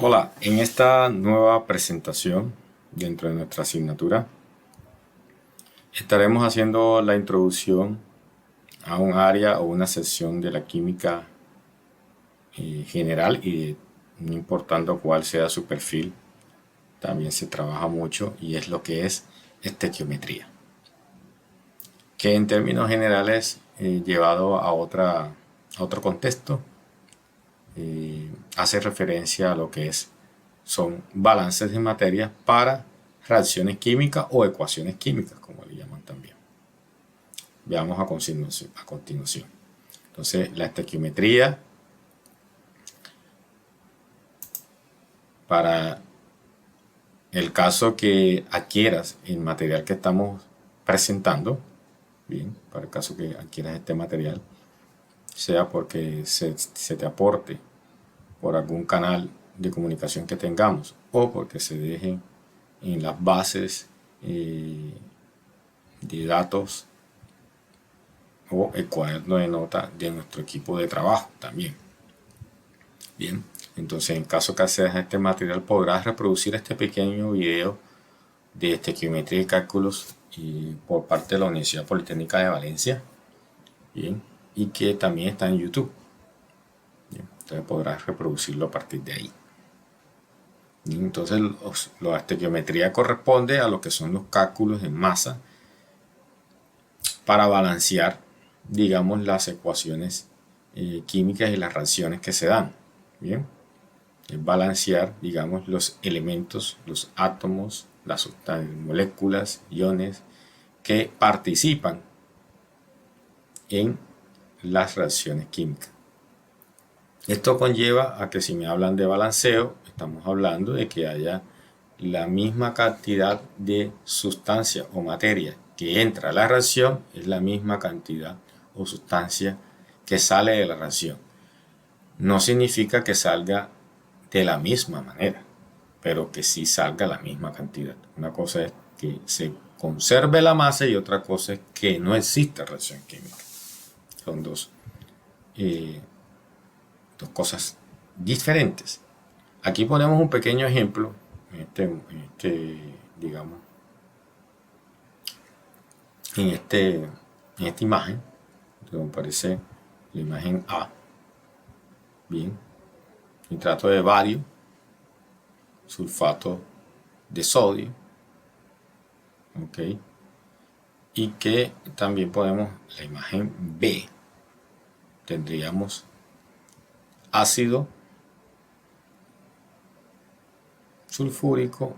Hola, en esta nueva presentación dentro de nuestra asignatura estaremos haciendo la introducción a un área o una sección de la química general y no importando cuál sea su perfil, también se trabaja mucho y es lo que es estequiometría, que en términos generales llevado a otro contexto hace referencia a lo que son balances de materia para reacciones químicas o ecuaciones químicas, como le llaman también. Veamos a continuación. Entonces, la estequiometría, para el caso que adquieras el material que estamos presentando, bien, para el caso que adquieras este material, sea porque se te aporte por algún canal de comunicación que tengamos o porque se deje en las bases de datos o el cuaderno de nota de nuestro equipo de trabajo también. Bien, entonces en caso que accedas a este material podrás reproducir este pequeño video de estequiometría y cálculos por parte de la Universidad Politécnica de Valencia. Bien, y que también está en YouTube. Bien, entonces podrás reproducirlo a partir de ahí. Entonces la estequiometría corresponde a lo que son los cálculos en masa para balancear, digamos, las ecuaciones químicas y las reacciones que se dan. Bien, es balancear, digamos, los elementos, los átomos, las moléculas, iones que participan en las reacciones químicas. Esto conlleva a que si me hablan de balanceo, estamos hablando de que haya la misma cantidad de sustancia o materia que entra a la reacción, es la misma cantidad o sustancia que sale de la reacción. No significa que salga de la misma manera, pero que sí salga la misma cantidad. Una cosa es que se conserve la masa y otra cosa es que no exista reacción química. Son dos cosas diferentes. Aquí ponemos un pequeño ejemplo, digamos, en esta imagen, donde aparece la imagen A. Bien, nitrato de bario, sulfato de sodio, ok, y que también podemos, la imagen B, tendríamos ácido sulfúrico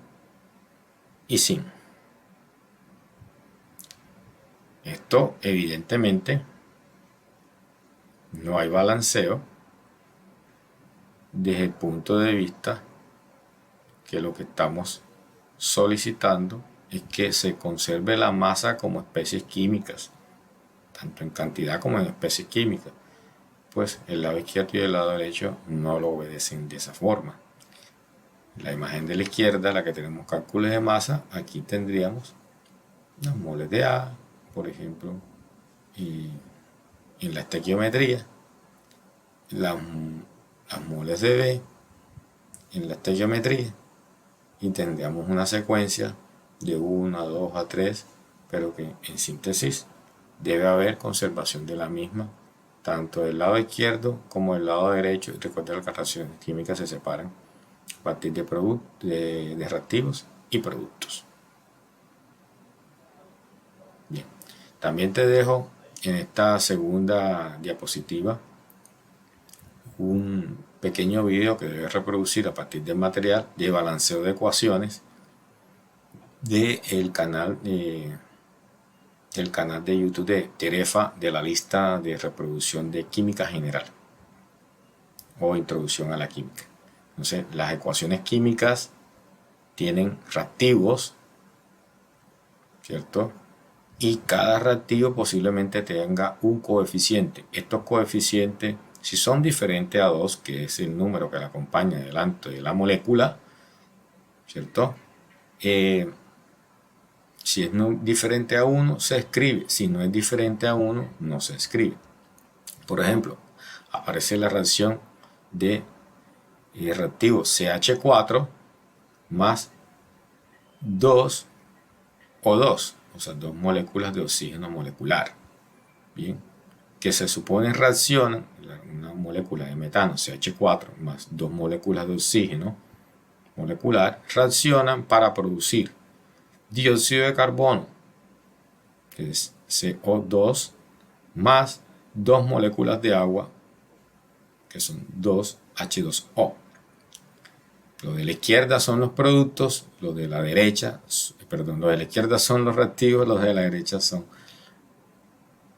y zinc. Esto evidentemente no hay balanceo desde el punto de vista que lo que estamos solicitando es que se conserve la masa como especies químicas, tanto en cantidad como en especies químicas. Pues el lado izquierdo y el lado derecho no lo obedecen de esa forma. La imagen de la izquierda, la que tenemos cálculos de masa, aquí tendríamos las moles de A, por ejemplo, y en la estequiometría, las moles de B en la estequiometría, y tendríamos una secuencia de 1 a 2 a 3, pero que en síntesis debe haber conservación de la misma, tanto del lado izquierdo como del lado derecho. Recuerda que las reacciones químicas se separan a partir de reactivos y productos. Bien, también te dejo en esta segunda diapositiva un pequeño video que debes reproducir a partir del material de balanceo de ecuaciones del canal de YouTube de Terefa, de la lista de reproducción de química general o introducción a la química. Entonces, las ecuaciones químicas tienen reactivos, ¿cierto? Y cada reactivo posiblemente tenga un coeficiente. Estos coeficientes, si son diferentes a 2, que es el número que le acompaña delante de la molécula, ¿cierto? Si es diferente a 1, se escribe. Si no es diferente a 1, no se escribe. Por ejemplo, aparece la reacción de y reactivo CH4 más 2 O2, o sea, 2 moléculas de oxígeno molecular. Bien, que se supone reaccionan, una molécula de metano CH4 más 2 moléculas de oxígeno molecular, reaccionan para producir dióxido de carbono, que es CO2, más 2 moléculas de agua, que son 2H2O. Lo de la izquierda son los productos, lo de la derecha, perdón, lo de la izquierda son los reactivos, los de la derecha son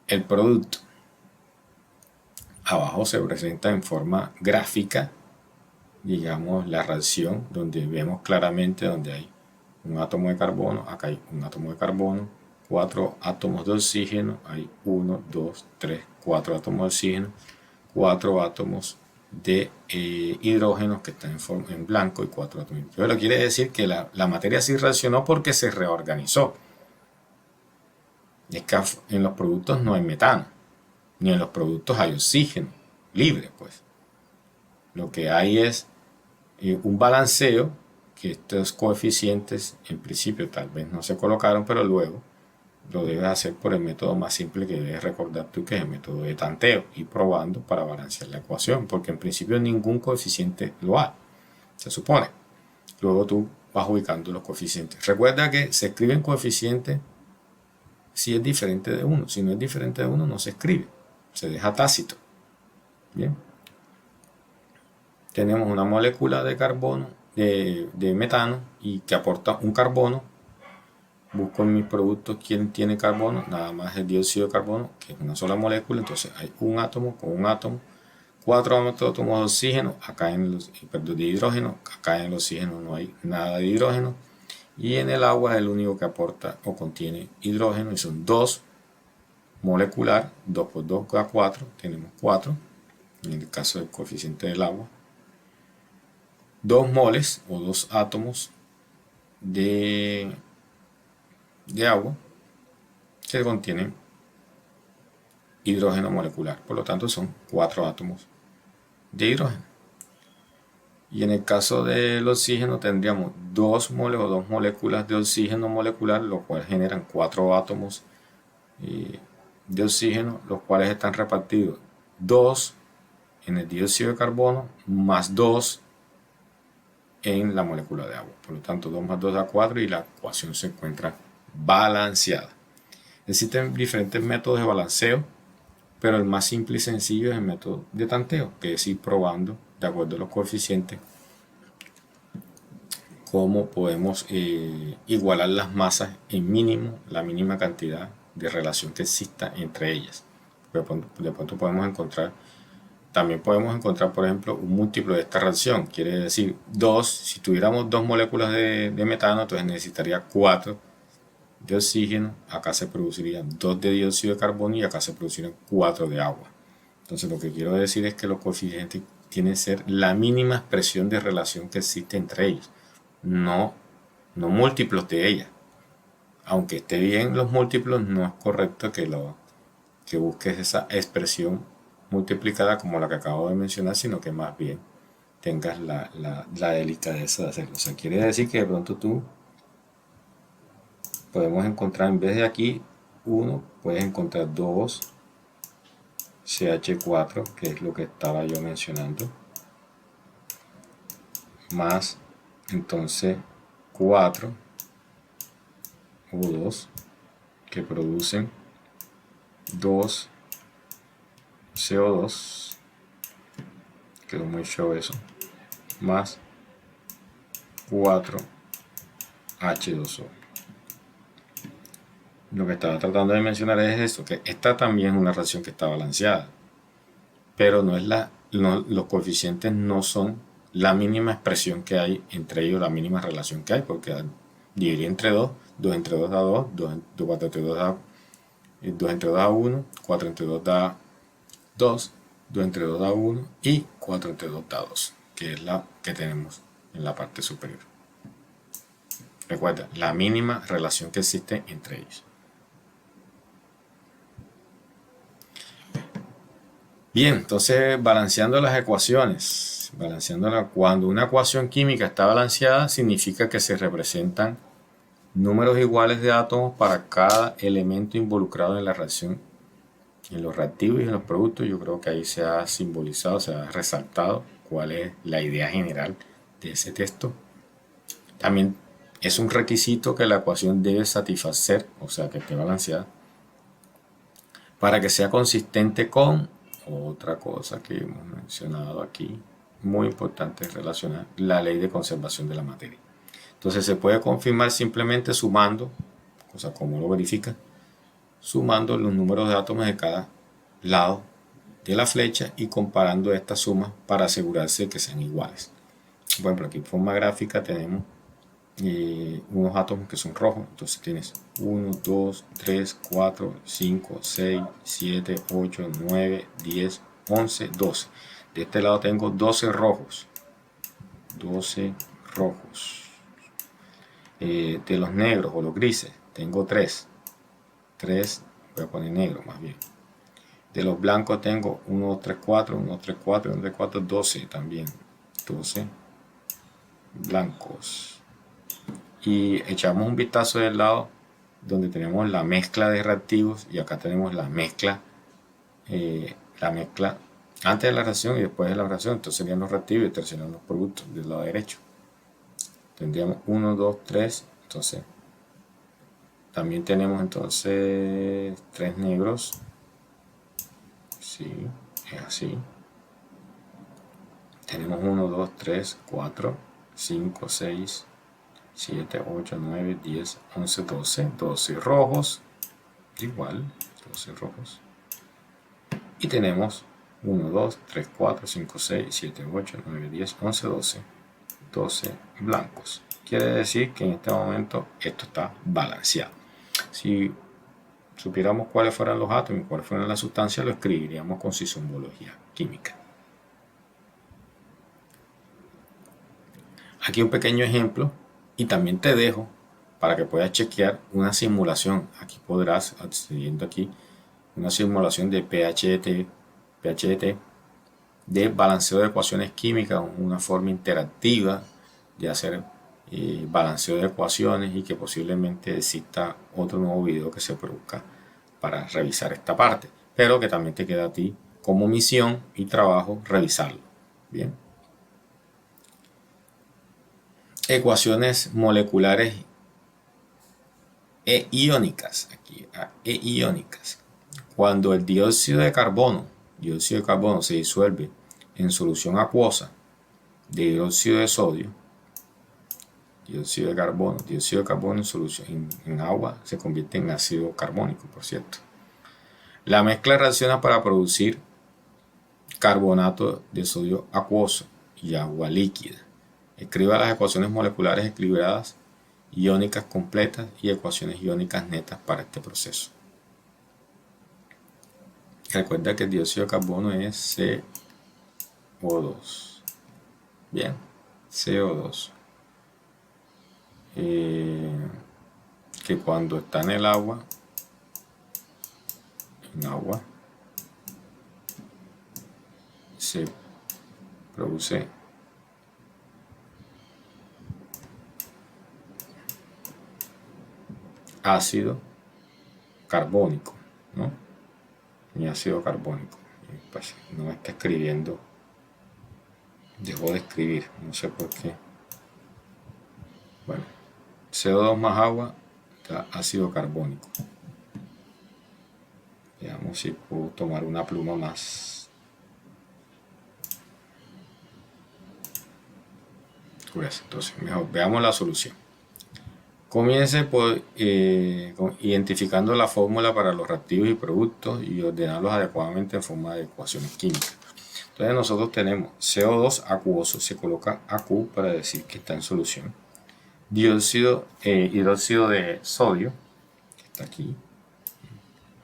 el producto. Abajo se presenta en forma gráfica, digamos, la reacción, donde vemos claramente donde hay un átomo de carbono, acá hay un átomo de carbono, 4 átomos de oxígeno, hay 1, 2, 3, 4 átomos de oxígeno, 4 átomos de hidrógeno que están en blanco y 4 átomos. Pero quiere decir que la materia sí reaccionó porque se reorganizó. Es que en los productos no hay metano, ni en los productos hay oxígeno libre, pues. Lo que hay es un balanceo, que estos coeficientes en principio tal vez no se colocaron, pero luego lo debes hacer por el método más simple que debes recordar tú, que es el método de tanteo, y probando para balancear la ecuación, porque en principio ningún coeficiente lo hay, se supone. Luego tú vas ubicando los coeficientes. Recuerda que se escriben coeficientes si es diferente de uno. Si no es diferente de uno, no se escribe, se deja tácito. Bien, tenemos una molécula de carbono, de metano, y que aporta un carbono. Busco en mis productos quién tiene carbono, nada más el dióxido de carbono, que es una sola molécula. Entonces hay un átomo con un átomo, 4 átomos de oxígeno, acá en los, perdón, de hidrógeno, acá en el oxígeno no hay nada de hidrógeno, y en el agua es el único que aporta o contiene hidrógeno, y son 2 molecular, 2 por 2 da 4, tenemos 4, en el caso del coeficiente del agua, 2 moles o 2 átomos de agua que contienen hidrógeno molecular. Por lo tanto, son 4 átomos de hidrógeno. Y en el caso del oxígeno tendríamos 2 moles o 2 moléculas de oxígeno molecular, lo cual generan 4 átomos de oxígeno, los cuales están repartidos 2 en el dióxido de carbono más 2 en la molécula de agua. Por lo tanto, 2 más 2 da 4 y la ecuación se encuentra balanceada. Existen diferentes métodos de balanceo, pero el más simple y sencillo es el método de tanteo, que es ir probando de acuerdo a los coeficientes cómo podemos igualar las masas en mínimo, la mínima cantidad de relación que exista entre ellas. De pronto podemos encontrar, también podemos encontrar, por ejemplo, un múltiplo de esta reacción. Quiere decir 2, si tuviéramos 2 moléculas de metano, entonces necesitaría 4 de oxígeno, acá se producirían 2 de dióxido de carbono y acá se producirían 4 de agua. Entonces lo que quiero decir es que los coeficientes tienen que ser la mínima expresión de relación que existe entre ellos, no múltiplos de ellas. Aunque esté bien los múltiplos, no es correcto que busques esa expresión multiplicada como la que acabo de mencionar, sino que más bien tengas la delicadeza de hacerlo. O sea, quiere decir que de pronto tú podemos encontrar, en vez de aquí 1, puedes encontrar 2 CH4, que es lo que estaba yo mencionando, más entonces 4 O2 que producen 2 CO2, quedó muy show eso, más 4 H2O. Lo que estaba tratando de mencionar es eso, que esta también es una reacción que está balanceada, pero no es los coeficientes no son la mínima expresión que hay entre ellos, la mínima relación que hay, porque dividir entre 2, 2 entre 2 da 2, 4 entre 2 da 2 entre 2 da 1, 4 entre 2 da 2, 2 entre 2 da 1 y 4 entre 2 da 2, que es la que tenemos en la parte superior. Recuerda, la mínima relación que existe entre ellos. Bien, entonces balanceando las ecuaciones, balanceándola. Cuando una ecuación química está balanceada, significa que se representan números iguales de átomos para cada elemento involucrado en la reacción. En los reactivos y en los productos, yo creo que ahí se ha simbolizado, se ha resaltado cuál es la idea general de ese texto. También es un requisito que la ecuación debe satisfacer, o sea, que esté balanceada, para que sea consistente con otra cosa que hemos mencionado aquí, muy importante relacionar, la ley de conservación de la materia. Entonces se puede confirmar simplemente sumando, o sea, ¿cómo lo verifica? Sumando los números de átomos de cada lado de la flecha y comparando estas sumas para asegurarse que sean iguales. Por ejemplo, aquí en forma gráfica tenemos unos átomos que son rojos, entonces tienes 1, 2, 3, 4, 5, 6, 7, 8, 9, 10, 11, 12. De este lado tengo 12 rojos. 12 rojos. De los negros o los grises tengo 3. 3, voy a poner negro más bien. De los blancos tengo 1, 2, 3, 4, 1, 2, 3, 4, 1, 2, 3, 4, 12 también. 12 blancos. Y echamos un vistazo del lado donde tenemos la mezcla de reactivos y acá tenemos la mezcla antes de la reacción y después de la reacción. Entonces serían los reactivos y estos serían los productos del lado derecho. Tendríamos 1, 2, 3. Entonces también tenemos entonces 3 negros. Sí, es así. Tenemos 1, 2, 3, 4, 5, 6, 7, 8, 9, 10, 11, 12. 12 rojos. Igual, 12 rojos. Y tenemos 1, 2, 3, 4, 5, 6, 7, 8, 9, 10, 11, 12. 12 blancos. Quiere decir que en este momento esto está balanceado. Si supiéramos cuáles fueran los átomos y cuáles fueran las sustancias, lo escribiríamos con su simbología química. Aquí un pequeño ejemplo y también te dejo para que puedas chequear una simulación. Aquí podrás, accediendo aquí, una simulación de PHET de balanceo de ecuaciones químicas, una forma interactiva de hacer balanceo de ecuaciones y que posiblemente exista otro nuevo video que se produzca para revisar esta parte, pero que también te queda a ti como misión y trabajo revisarlo. Bien. Ecuaciones moleculares iónicas. Aquí, iónicas. Cuando el dióxido de carbono se disuelve en solución acuosa de dióxido de sodio, dióxido de carbono en solución en agua se convierte en ácido carbónico, por cierto. La mezcla reacciona para producir carbonato de sodio acuoso y agua líquida. Escriba las ecuaciones moleculares equilibradas, iónicas completas y ecuaciones iónicas netas para este proceso. Recuerda que el dióxido de carbono es CO2. Bien, CO2. Que cuando está en el agua, se produce ácido carbónico, ¿no? Mi ácido carbónico. Pues no está escribiendo, dejó de escribir, no sé por qué. Bueno, CO2 más agua da ácido carbónico. Veamos si puedo tomar una pluma más. Pues entonces, mejor veamos la solución. Comience por identificando la fórmula para los reactivos y productos y ordenarlos adecuadamente en forma de ecuaciones químicas. Entonces nosotros tenemos CO2 acuoso, se coloca AQ para decir que está en solución. Hidróxido de sodio, que está aquí,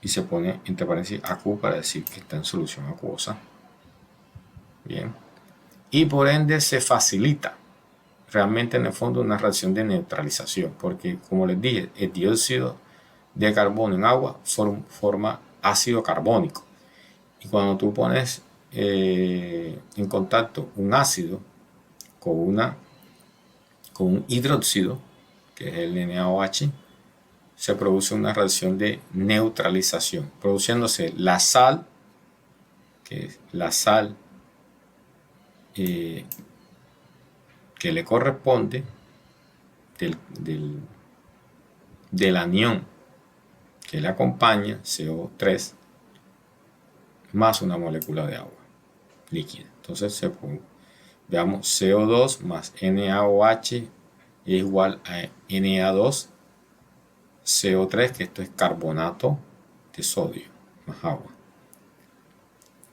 y se pone entre paréntesis AQ para decir que está en solución acuosa. Bien. Y por ende se facilita realmente en el fondo una reacción de neutralización, porque como les dije, el dióxido de carbono en agua forma ácido carbónico, y cuando tú pones en contacto un ácido con un hidróxido, que es el NaOH, se produce una reacción de neutralización, produciéndose la sal, que es la sal que le corresponde del anión que le acompaña, CO3, más una molécula de agua líquida. Entonces veamos, CO2 más NaOH es igual a Na2 CO3, que esto es carbonato de sodio más agua.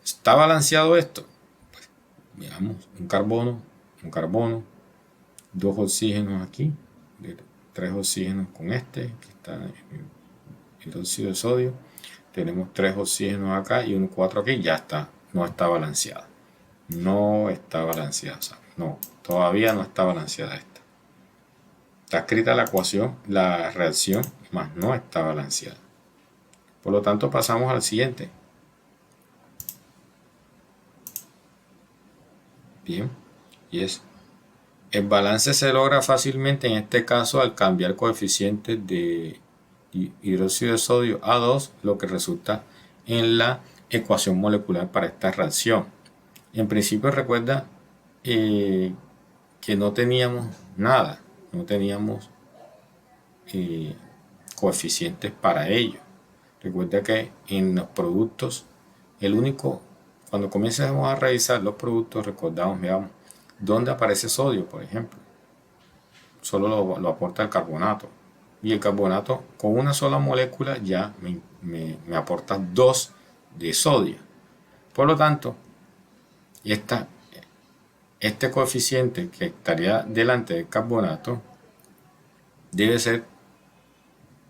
¿Está balanceado esto? Pues veamos, un carbono, dos oxígenos aquí, tres oxígenos con este, que está en el hidróxido de sodio. Tenemos tres oxígenos acá y un 4 aquí, ya está, no está balanceada. No está balanceada, o sea, no, todavía no está balanceada esta. Está escrita la ecuación, la reacción, más no está balanceada. Por lo tanto, pasamos al siguiente. Bien, y es, el balance se logra fácilmente en este caso al cambiar coeficientes de hidróxido de sodio a 2, lo que resulta en la ecuación molecular para esta reacción. En principio recuerda que no teníamos nada, no teníamos coeficientes para ello. Recuerda que en los productos, cuando comencemos a revisar los productos, recordamos, veamos, ¿dónde aparece sodio, por ejemplo? Solo lo aporta el carbonato. Y el carbonato con una sola molécula ya me aporta 2 de sodio. Por lo tanto, este coeficiente que estaría delante del carbonato debe ser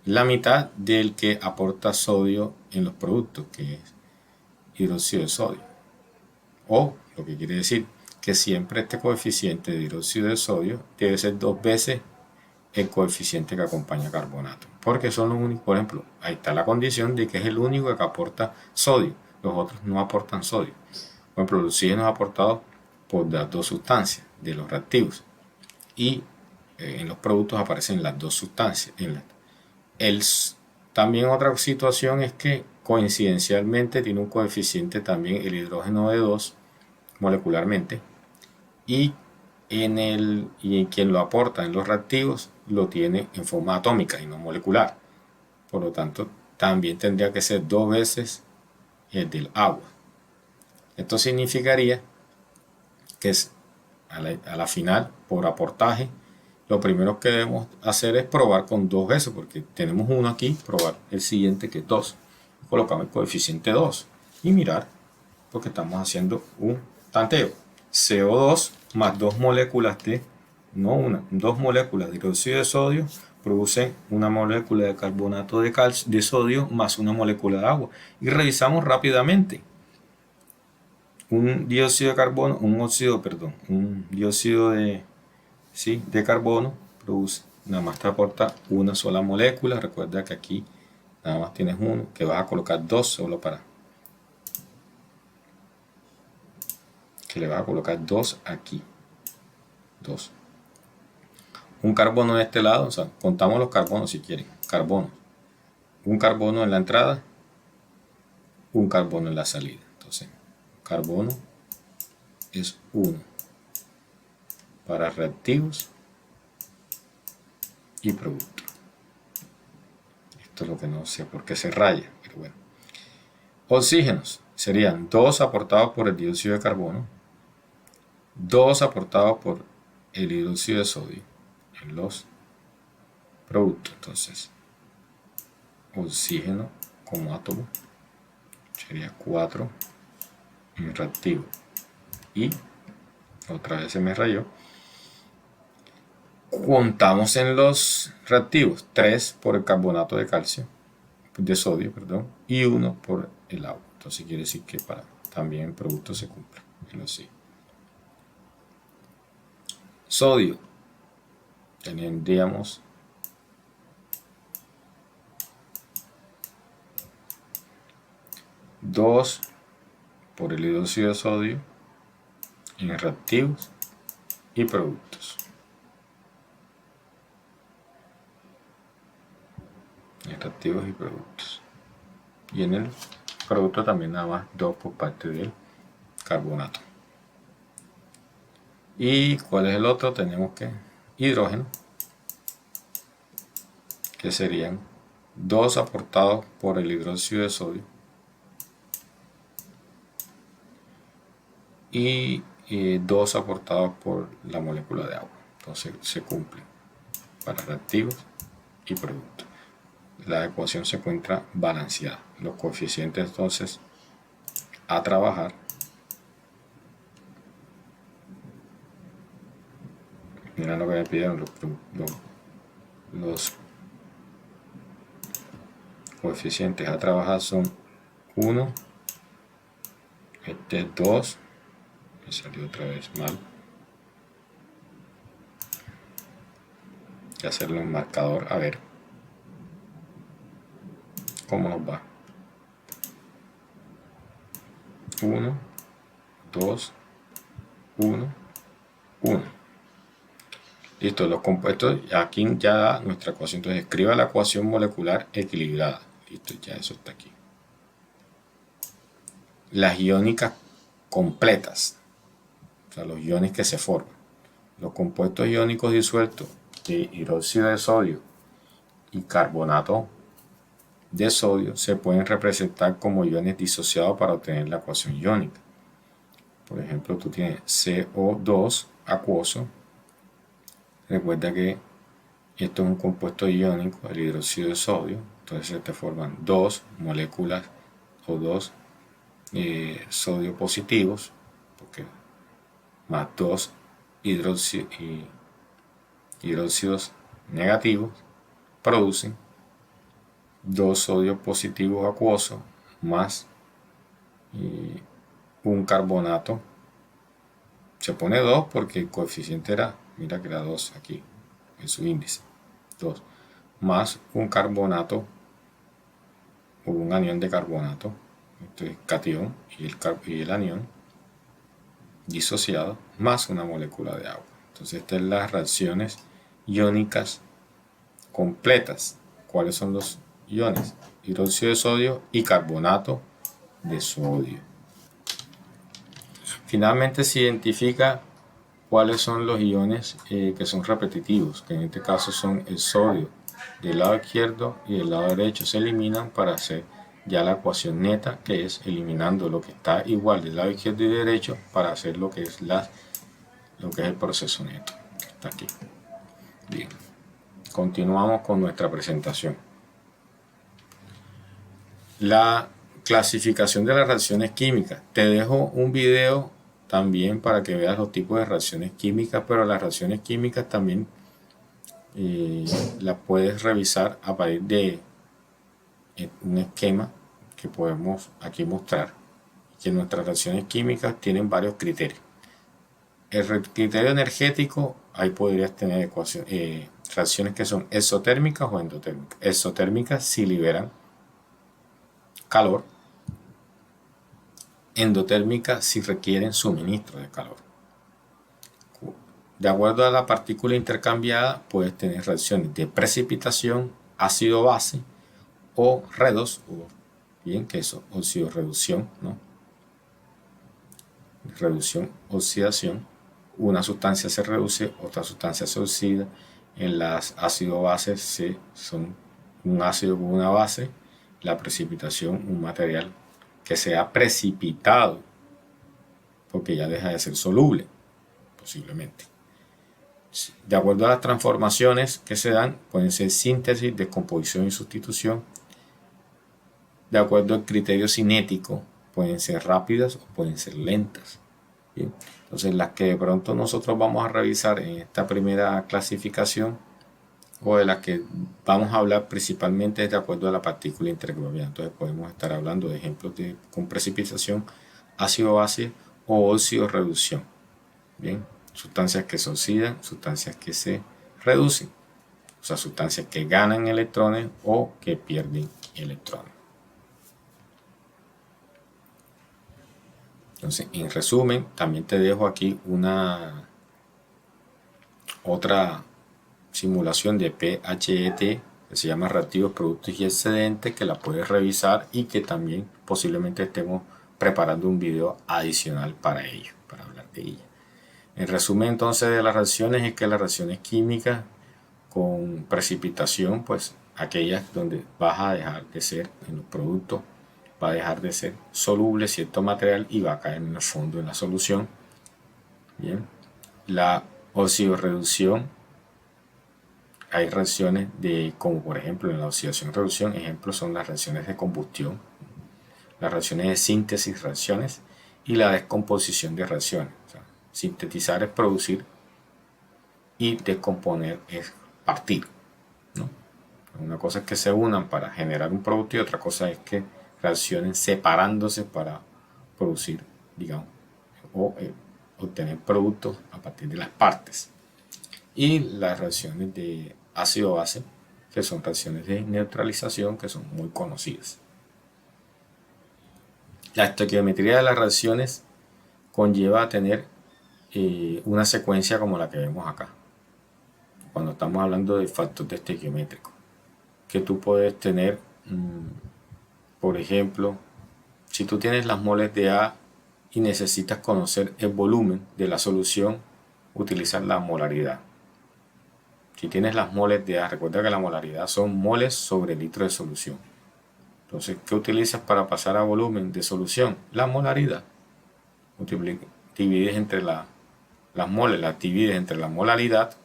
la mitad del que aporta sodio en los productos, que es hidróxido de sodio. O lo que quiere decir que siempre este coeficiente de hidróxido de sodio debe ser 2 veces el coeficiente que acompaña carbonato, porque son los únicos. Por ejemplo, ahí está la condición de que es el único que aporta sodio, los otros no aportan sodio. Por ejemplo, el oxígeno es aportado por las dos sustancias de los reactivos, y en los productos aparecen las dos sustancias. También otra situación es que coincidencialmente tiene un coeficiente también el hidrógeno de 2 molecularmente, y quien lo aporta en los reactivos lo tiene en forma atómica y no molecular. Por lo tanto, también tendría que ser 2 veces el del agua. Esto significaría que a la final, por aportaje, lo primero que debemos hacer es probar con 2 veces, porque tenemos uno aquí, probar el siguiente, que es 2. Colocamos el coeficiente 2 y mirar, porque estamos haciendo un tanteo. CO2 más 2 moléculas dos moléculas de hidróxido de sodio producen una molécula de carbonato de sodio más una molécula de agua. Y revisamos rápidamente. Un dióxido de carbono produce, nada más te aporta una sola molécula. Recuerda que aquí nada más tienes uno, que vas a colocar 2 solo para que le vas a colocar 2 aquí, 2. Un carbono de este lado, o sea, contamos los carbonos si quieren, carbonos. Un carbono en la entrada, un carbono en la salida. Entonces, carbono es 1 para reactivos y productos. Esto es lo que no sé por qué se raya, pero bueno. Oxígenos serían 2 aportados por el dióxido de carbono, 2 aportados por el hidróxido de sodio en los productos. Entonces, oxígeno como átomo sería 4 en reactivo, y otra vez se me rayó. Contamos en los reactivos 3 por el carbonato de sodio, y 1 por el agua. Entonces quiere decir que para también el producto se cumple. Sodio, tendríamos dos por el hidróxido de sodio en reactivos y productos. En reactivos y productos. Y en el producto también nada más 2 por parte del carbonato. ¿Y cuál es el otro? Tenemos que hidrógeno, que serían 2 aportados por el hidróxido de sodio y 2 aportados por la molécula de agua. Entonces se cumple para reactivos y productos. La ecuación se encuentra balanceada. Los coeficientes entonces a trabajar mira lo que me pidieron los coeficientes a trabajar son 1, este es 2, me salió otra vez mal, voy a hacerle un marcador a ver cómo nos va. 1, 2, 1, 1. Listo, los compuestos, aquí ya da nuestra ecuación. Entonces escriba la ecuación molecular equilibrada. Listo, ya eso está aquí. Las iónicas completas, o sea, los iones que se forman. Los compuestos iónicos disueltos de hidróxido de sodio y carbonato de sodio se pueden representar como iones disociados para obtener la ecuación iónica. Por ejemplo, tú tienes CO2 acuoso. Recuerda que esto es un compuesto iónico, el hidróxido de sodio. Entonces se te forman 2 moléculas o 2 sodio positivos, porque más 2 hidróxidos negativos producen 2 sodios positivos acuosos más un carbonato. Se pone 2 porque el coeficiente era, mira que era 2 aquí en su índice, 2 más un carbonato o un anión de carbonato, entonces catión y el anión disociado más una molécula de agua. Entonces estas son las reacciones iónicas completas. ¿Cuáles son los iones? Hidróxido de sodio y carbonato de sodio. Finalmente se identifica cuáles son los iones que son repetitivos, que en este caso son el sodio del lado izquierdo y del lado derecho. Se eliminan para hacer ya la ecuación neta, que es eliminando lo que está igual del lado izquierdo y derecho para hacer lo que es el proceso neto, que está aquí. Bien, continuamos con nuestra presentación. La clasificación de las reacciones químicas. Te dejo un video también para que veas los tipos de reacciones químicas, pero las reacciones químicas también las puedes revisar a partir de un esquema que podemos aquí mostrar, que nuestras reacciones químicas tienen varios criterios. El criterio energético, ahí podrías tener reacciones que son exotérmicas o endotérmicas. Exotérmicas si liberan calor, endotérmicas si requieren suministro de calor. De acuerdo a la partícula intercambiada, puedes tener reacciones de precipitación, ácido-base o redox, o bien que eso, oxidorreducción, ¿no? Reducción, oxidación. Una sustancia se reduce, otra sustancia se oxida. En las ácido-bases son un ácido con una base, la precipitación, un material que sea precipitado, porque ya deja de ser soluble, posiblemente. De acuerdo a las transformaciones que se dan, pueden ser síntesis, descomposición y sustitución. De acuerdo al criterio cinético, pueden ser rápidas o pueden ser lentas. Bien. Entonces, las que de pronto nosotros vamos a revisar en esta primera clasificación, o de las que vamos a hablar principalmente es de acuerdo a la partícula intercambiada. Entonces podemos estar hablando de ejemplos con precipitación, ácido-base o óxido-reducción. Bien, sustancias que se oxidan, sustancias que se reducen, o sea, sustancias que ganan electrones o que pierden electrones. Entonces, en resumen, también te dejo aquí otra simulación de PHET que se llama reactivos, productos y excedentes, que la puedes revisar y que también posiblemente estemos preparando un video adicional para ello, para hablar de ella. En resumen, entonces, de las reacciones es que las reacciones químicas con precipitación, pues aquellas donde vas a dejar de ser en los productos, va a dejar de ser soluble cierto material y va a caer en el fondo en la solución. Bien, la oxidorreducción, hay reacciones de, como por ejemplo en la oxidación-reducción, ejemplos son las reacciones de combustión, las reacciones de síntesis, reacciones, y la descomposición de reacciones. O sea, sintetizar es producir y descomponer es partir, ¿no? Una cosa es que se unan para generar un producto y otra cosa es que reaccionen separándose para producir, digamos, o obtener productos a partir de las partes. Y las reacciones de ácido-base, que son reacciones de neutralización, que son muy conocidas. La estequiometría de las reacciones conlleva a tener una secuencia como la que vemos acá, cuando estamos hablando de factor estequiométrico, que tú puedes tener, por ejemplo, si tú tienes las moles de A y necesitas conocer el volumen de la solución, utilizas la molaridad. Si tienes las moles de A, recuerda que la molaridad son moles sobre litro de solución. Entonces, ¿qué utilizas para pasar a volumen de solución? La molaridad. Divides entre las moles, las divides entre la molaridad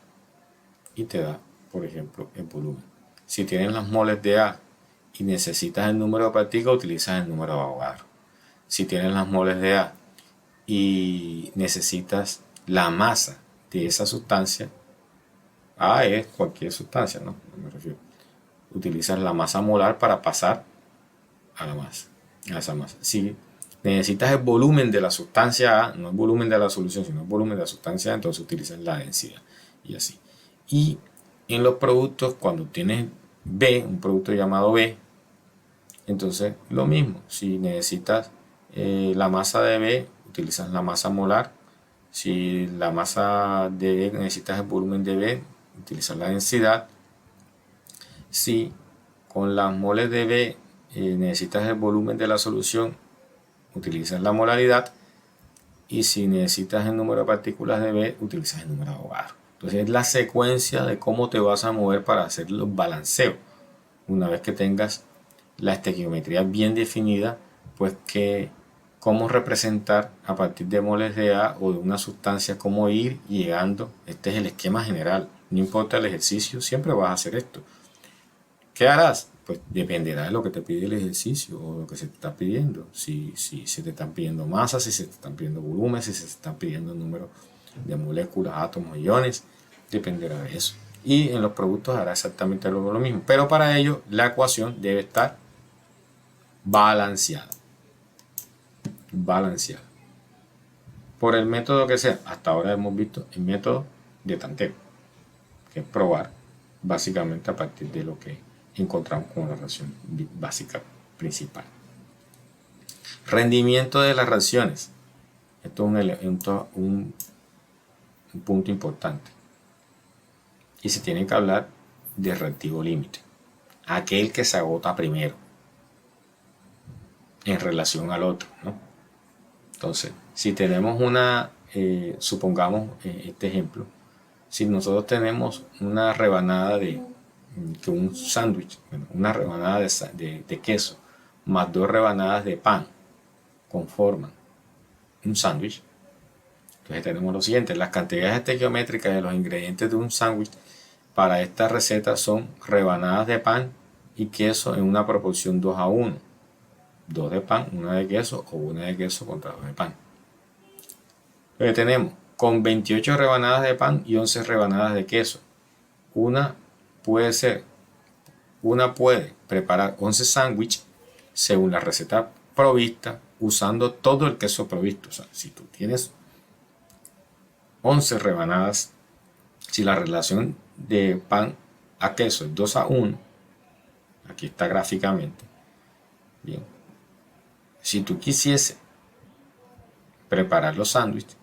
y te da, por ejemplo, el volumen. Si tienes las moles de A y necesitas el número de partículas, utilizas el número de Avogadro. Si tienes las moles de A y necesitas la masa de esa sustancia, A es cualquier sustancia, ¿no? Me refiero. Utilizas la masa molar para pasar a la masa, a esa masa. Si necesitas el volumen de la sustancia A, no el volumen de la solución, sino el volumen de la sustancia A, entonces utilizas la densidad y así. Y en los productos, cuando tienes B, un producto llamado B, entonces lo mismo. Si necesitas la masa de B, utilizas la masa molar. Si la masa de B necesitas el volumen de B, utilizas la densidad. Si con las moles de B necesitas el volumen de la solución, utilizas la molaridad. Y si necesitas el número de partículas de B, utilizas el número de Avogadro. Entonces es la secuencia de cómo te vas a mover para hacer los balanceos. Una vez que tengas la estequiometría bien definida, pues que cómo representar a partir de moles de A o de una sustancia, cómo ir llegando. Este es el esquema general. No importa el ejercicio, siempre vas a hacer esto. ¿Qué harás? Pues dependerá de lo que te pide el ejercicio o lo que se te está pidiendo. Si se te están pidiendo masa, si se te están pidiendo volumen, si se te están pidiendo el número de moléculas, átomos, iones, dependerá de eso. Y en los productos hará exactamente lo mismo. Pero para ello la ecuación debe estar balanceada. Balanceada. Por el método que sea. Hasta ahora hemos visto el método de tanteo, que es probar básicamente a partir de lo que encontramos como la reacción básica principal. Rendimiento de las reacciones. Esto es un punto importante. Y se tiene que hablar de reactivo límite. Aquel que se agota primero en relación al otro, ¿no? Entonces, si tenemos supongamos este ejemplo, si nosotros tenemos una rebanada que un sándwich, una rebanada de queso más 2 rebanadas de pan conforman un sándwich. Entonces tenemos lo siguiente: las cantidades estequiométricas de los ingredientes de un sándwich para esta receta son rebanadas de pan y queso en una proporción 2:1. 2 de pan, 1 de queso, o 1 de queso contra 2 de pan. Entonces tenemos con 28 rebanadas de pan y 11 rebanadas de queso. Una puede preparar 11 sándwiches según la receta provista, usando todo el queso provisto. O sea, si tú tienes 11 rebanadas, si la relación de pan a queso es 2:1, aquí está gráficamente, bien, si tú quisiese preparar los sándwiches.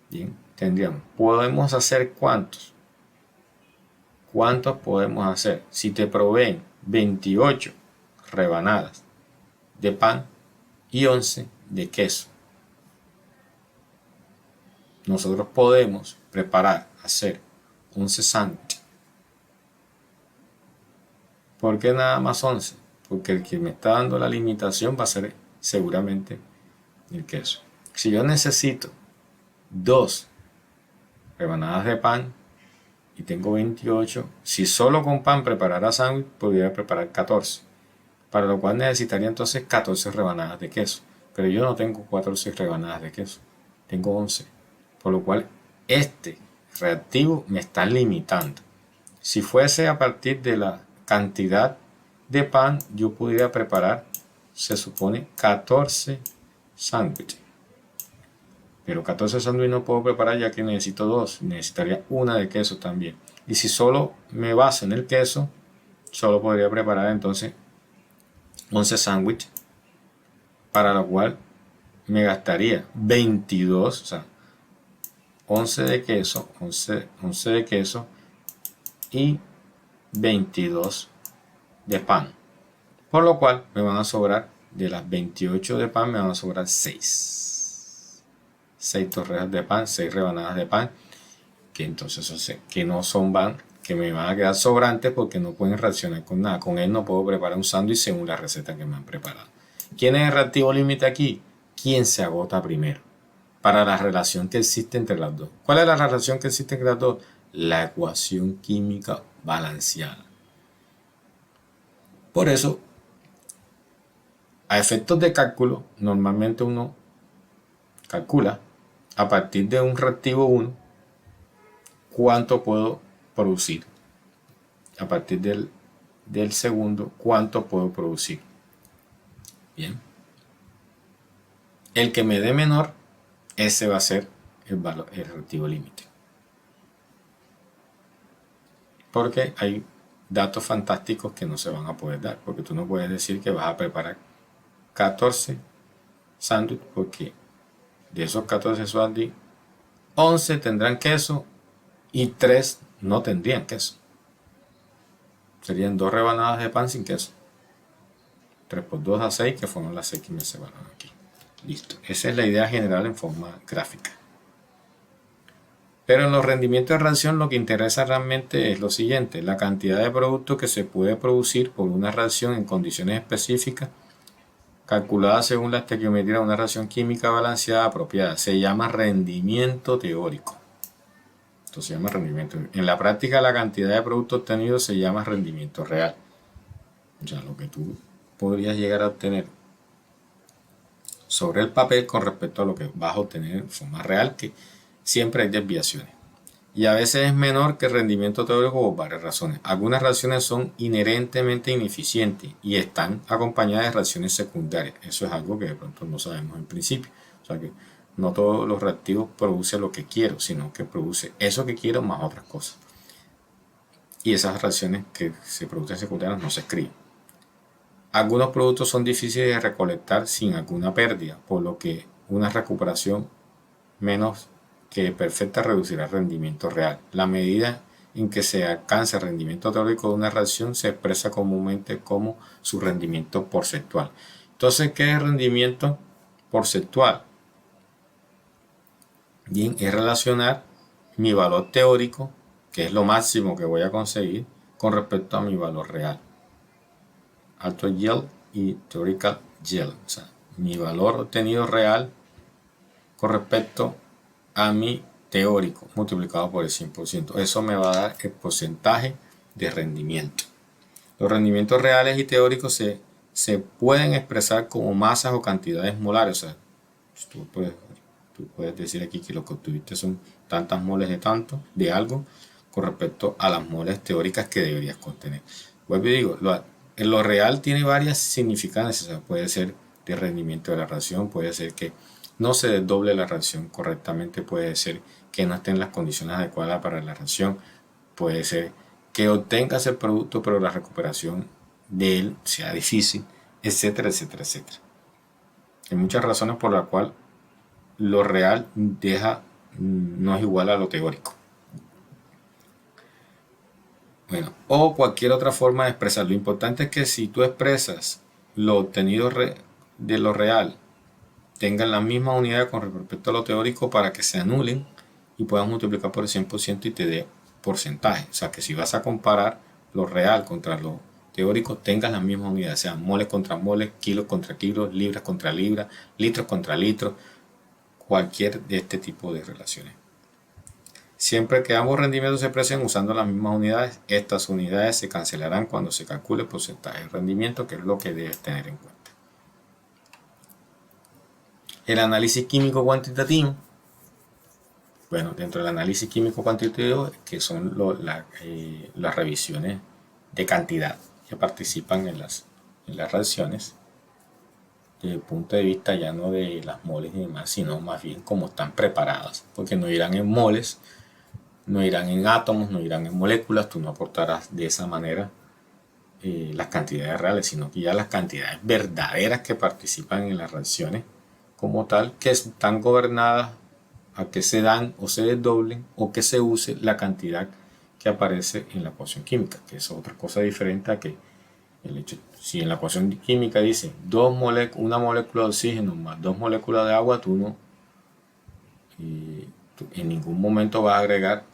Bien, tendríamos, ¿podemos hacer cuántos? ¿Cuántos podemos hacer? Si te proveen 28 rebanadas de pan y 11 de queso, nosotros podemos preparar, hacer 11 sándwiches. ¿Por qué nada más 11? Porque el que me está dando la limitación va a ser seguramente el queso. Si yo necesito 2 rebanadas de pan y tengo 28, si solo con pan preparara sándwich, podría preparar 14. Para lo cual necesitaría entonces 14 rebanadas de queso. Pero yo no tengo 14 rebanadas de queso, tengo 11. Por lo cual este reactivo me está limitando. Si fuese a partir de la cantidad de pan, yo pudiera preparar, se supone, 14 sándwiches. Pero 14 sándwiches no puedo preparar ya que necesito 2. Necesitaría una de queso también. Y si solo me baso en el queso, solo podría preparar entonces 11 sándwiches, para lo cual me gastaría 22, o sea, 11 de queso, 11 de queso y 22 de pan. Por lo cual me van a sobrar, de las 28 de pan, me van a sobrar 6. 6 torrejas de pan, 6 rebanadas de pan, que entonces que no son pan, que me van a quedar sobrantes porque no pueden reaccionar con nada. Con él no puedo preparar un sándwich según la receta que me han preparado. ¿Quién es el reactivo límite aquí? ¿Quién se agota primero? Para la relación que existe entre las dos. ¿Cuál es la relación que existe entre las dos? La ecuación química balanceada. Por eso, a efectos de cálculo, normalmente uno calcula a partir de un reactivo 1 cuánto puedo producir. A partir del segundo, cuánto puedo producir. Bien. El que me dé menor, ese va a ser el reactivo límite. Porque hay datos fantásticos que no se van a poder dar. Porque tú no puedes decir que vas a preparar 14 sándwiches, porque de esos 14 sándwiches, 11 tendrán queso y 3 no tendrían queso. Serían 2 rebanadas de pan sin queso. 3 por 2 a 6, que fueron las 6 que me separaron aquí. Listo. Esa es la idea general en forma gráfica. Pero en los rendimientos de reacción lo que interesa realmente es lo siguiente: la cantidad de producto que se puede producir por una reacción en condiciones específicas, calculada según la estequiometría de una reacción química balanceada apropiada. Se llama rendimiento teórico. Esto se llama rendimiento. En la práctica, la cantidad de producto obtenido se llama rendimiento real. O sea, lo que tú podrías llegar a obtener sobre el papel con respecto a lo que vas a obtener en forma real, que siempre hay desviaciones. Y a veces es menor que el rendimiento teórico por varias razones. Algunas reacciones son inherentemente ineficientes y están acompañadas de reacciones secundarias. Eso es algo que de pronto no sabemos en principio. O sea que no todos los reactivos producen lo que quiero, sino que produce eso que quiero más otras cosas. Y esas reacciones que se producen secundarias no se escriben. Algunos productos son difíciles de recolectar sin alguna pérdida, por lo que una recuperación menos que perfecta reducirá el rendimiento real. La medida en que se alcanza el rendimiento teórico de una reacción se expresa comúnmente como su rendimiento porcentual. Entonces, ¿qué es rendimiento porcentual? Bien, es relacionar mi valor teórico, que es lo máximo que voy a conseguir, con respecto a mi valor real. Alto yield y theoretical yield. O sea, mi valor obtenido real con respecto a mi teórico multiplicado por el 100%. Eso me va a dar el porcentaje de rendimiento. Los rendimientos reales y teóricos se pueden expresar como masas o cantidades molares. O sea, tú puedes decir aquí que lo que obtuviste son tantas moles de tanto, de algo, con respecto a las moles teóricas que deberías contener. Vuelvo y digo, lo real tiene varias significancias. O sea, puede ser de rendimiento de la reacción, puede ser que no se desdoble la reacción correctamente, puede ser que no estén las condiciones adecuadas para la reacción, puede ser que obtengas el producto pero la recuperación de él sea difícil, etcétera, etcétera, etcétera. Hay muchas razones por las cuales lo real no es igual a lo teórico. Bueno, o cualquier otra forma de expresar. Lo importante es que si tú expresas lo obtenido de lo real, tengan la misma unidad con respecto a lo teórico para que se anulen y puedas multiplicar por el 100% y te dé porcentaje. O sea que si vas a comparar lo real contra lo teórico, tengas la misma unidad, sea moles contra moles, kilos contra kilos, libras contra libras, litros contra litros, cualquier de este tipo de relaciones. Siempre que ambos rendimientos se expresen usando las mismas unidades, estas unidades se cancelarán cuando se calcule el porcentaje de rendimiento, que es lo que debes tener en cuenta. El análisis químico cuantitativo. Bueno, dentro del análisis químico cuantitativo, que son las revisiones de cantidad que participan en las reacciones, desde el punto de vista ya no de las moles y demás, sino más bien cómo están preparadas, porque no irán en moles, no irán en átomos, no irán en moléculas, tú no aportarás de esa manera las cantidades reales, sino que ya las cantidades verdaderas que participan en las reacciones como tal, que están gobernadas a que se dan o se desdoblen o que se use la cantidad que aparece en la ecuación química, que es otra cosa diferente a que el hecho, si en la ecuación química dice una molécula de oxígeno más 2 moléculas de agua, tú en ningún momento vas a agregar,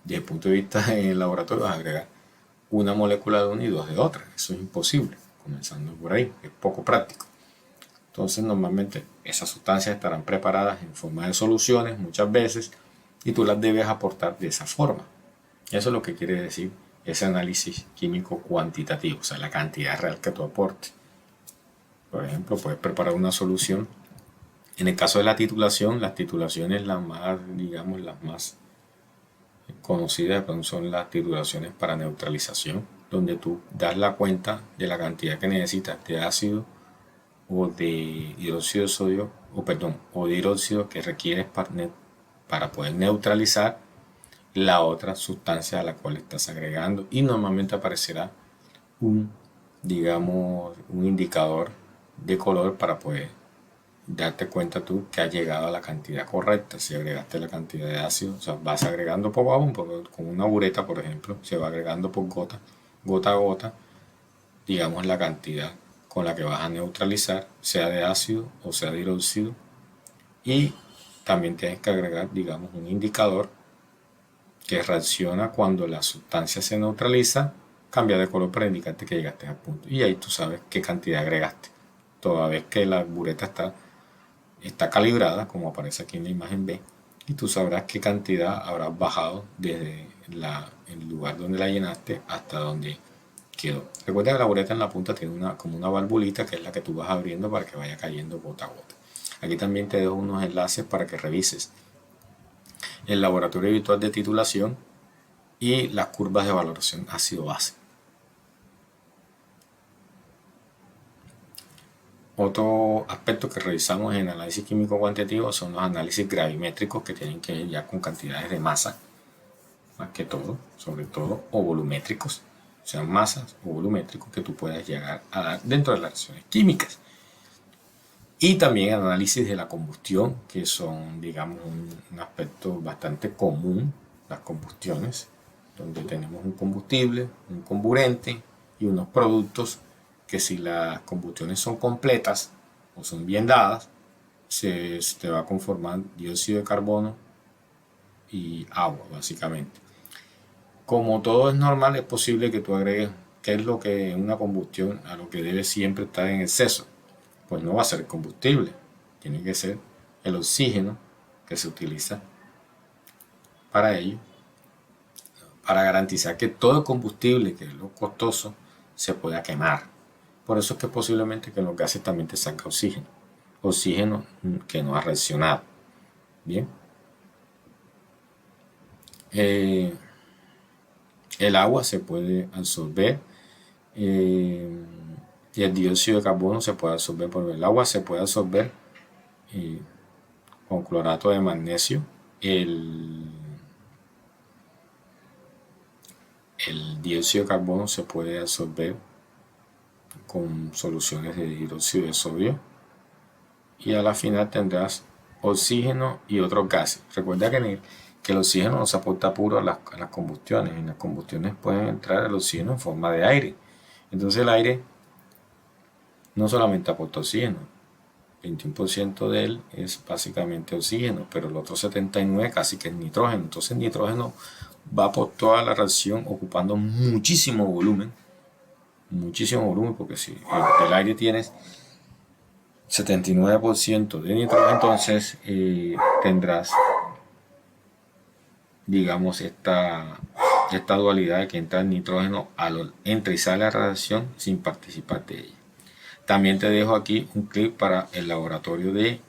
desde el punto de vista en el laboratorio, vas a agregar una molécula de una y dos de otra. Eso es imposible, comenzando por ahí, es poco práctico. Entonces normalmente esas sustancias estarán preparadas en forma de soluciones muchas veces y tú las debes aportar de esa forma. Eso es lo que quiere decir ese análisis químico cuantitativo, o sea, la cantidad real que tú aportes. Por ejemplo, puedes preparar una solución. En el caso de la titulación, las titulaciones las más, digamos, las más conocidas son las titulaciones para neutralización, donde tú das la cuenta de la cantidad que necesitas de ácido o de hidróxido de sodio, o de hidróxido que requieres para poder neutralizar la otra sustancia a la cual estás agregando, y normalmente aparecerá digamos, un indicador de color para poder darte cuenta tú que has llegado a la cantidad correcta. Si agregaste la cantidad de ácido, o sea, vas agregando poco a poco, con una bureta, por ejemplo, se va agregando por gota a gota, digamos, la cantidad con la que vas a neutralizar, sea de ácido o sea de hidróxido. Y también tienes que agregar, digamos, un indicador que reacciona cuando la sustancia se neutraliza, cambia de color para indicarte que llegaste al punto. Y ahí tú sabes qué cantidad agregaste. Toda vez que la bureta está calibrada, como aparece aquí en la imagen B, y tú sabrás qué cantidad habrás bajado desde el lugar donde la llenaste hasta donde quedó. Recuerda que la bureta en la punta tiene como una valvulita, que es la que tú vas abriendo para que vaya cayendo gota a gota. Aquí también te dejo unos enlaces para que revises el laboratorio virtual de titulación y las curvas de valoración ácido-base. Otro aspecto que revisamos en análisis químico cuantitativo son los análisis gravimétricos, que tienen que ver ya con cantidades de masa, más que todo, sobre todo, o volumétricos, sean masas o volumétricos que tú puedas llegar a dar dentro de las reacciones químicas. Y también análisis de la combustión, que son, digamos, un aspecto bastante común, las combustiones, donde tenemos un combustible, un comburente y unos productos que, si las combustiones son completas o son bien dadas, se te va a conformar dióxido de carbono y agua, básicamente. Como todo es normal, es posible que tú agregues, qué es lo que una combustión, a lo que debe siempre estar en exceso. Pues no va a ser combustible, tiene que ser el oxígeno que se utiliza para ello, para garantizar que todo el combustible, que es lo costoso, se pueda quemar. Por eso es que posiblemente que en los gases también te salga oxígeno que no ha reaccionado. Bien, el agua se puede absorber, y el dióxido de carbono se puede absorber por el agua, se puede absorber con clorato de magnesio. El dióxido de carbono se puede absorber con soluciones de hidróxido de sodio, y a la final tendrás oxígeno y otros gases. Recuerda que el oxígeno nos aporta puro a las combustiones. En las combustiones pueden entrar el oxígeno en forma de aire. Entonces el aire no solamente aporta oxígeno, 21% de él es básicamente oxígeno, pero el otro 79% casi que es nitrógeno. Entonces el nitrógeno va por toda la reacción ocupando muchísimo volumen, porque si el aire tienes 79% de nitrógeno, entonces tendrás, digamos, esta dualidad de que entra el nitrógeno, entra y sale la radiación sin participar de ella. También te dejo aquí un clip para el laboratorio de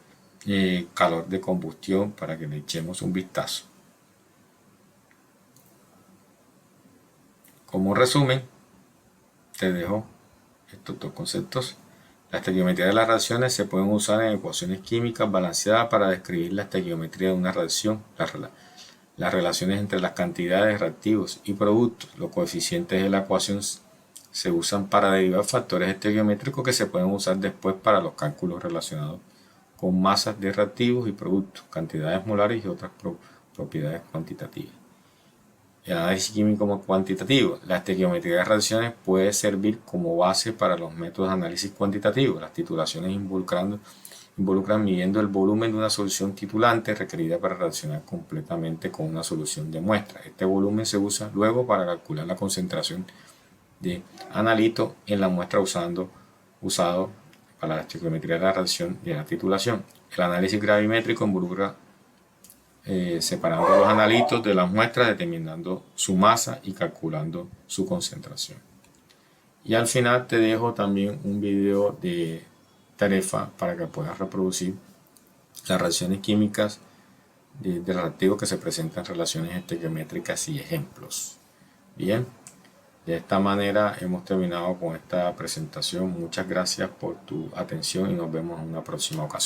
calor de combustión para que le echemos un vistazo. Como resumen, te dejo estos dos conceptos. La estequiometría de las reacciones se pueden usar en ecuaciones químicas balanceadas para describir la estequiometría de una reacción, las relaciones entre las cantidades de reactivos y productos. Los coeficientes de la ecuación se usan para derivar factores estequiométricos que se pueden usar después para los cálculos relacionados con masas de reactivos y productos, cantidades molares y otras propiedades cuantitativas. El análisis químico cuantitativo. La estequiometría de reacciones puede servir como base para los métodos de análisis cuantitativo. Las titulaciones involucran midiendo el volumen de una solución titulante requerida para reaccionar completamente con una solución de muestra. Este volumen se usa luego para calcular la concentración de analito en la muestra usado para la estequiometría de la reacción y de la titulación. El análisis gravimétrico involucra separando los analitos de las muestras, determinando su masa y calculando su concentración. Y al final te dejo también un video de tarefa para que puedas reproducir las reacciones químicas de reactivos que se presentan en relaciones estequiométricas y ejemplos. Bien, de esta manera hemos terminado con esta presentación. Muchas gracias por tu atención y nos vemos en una próxima ocasión.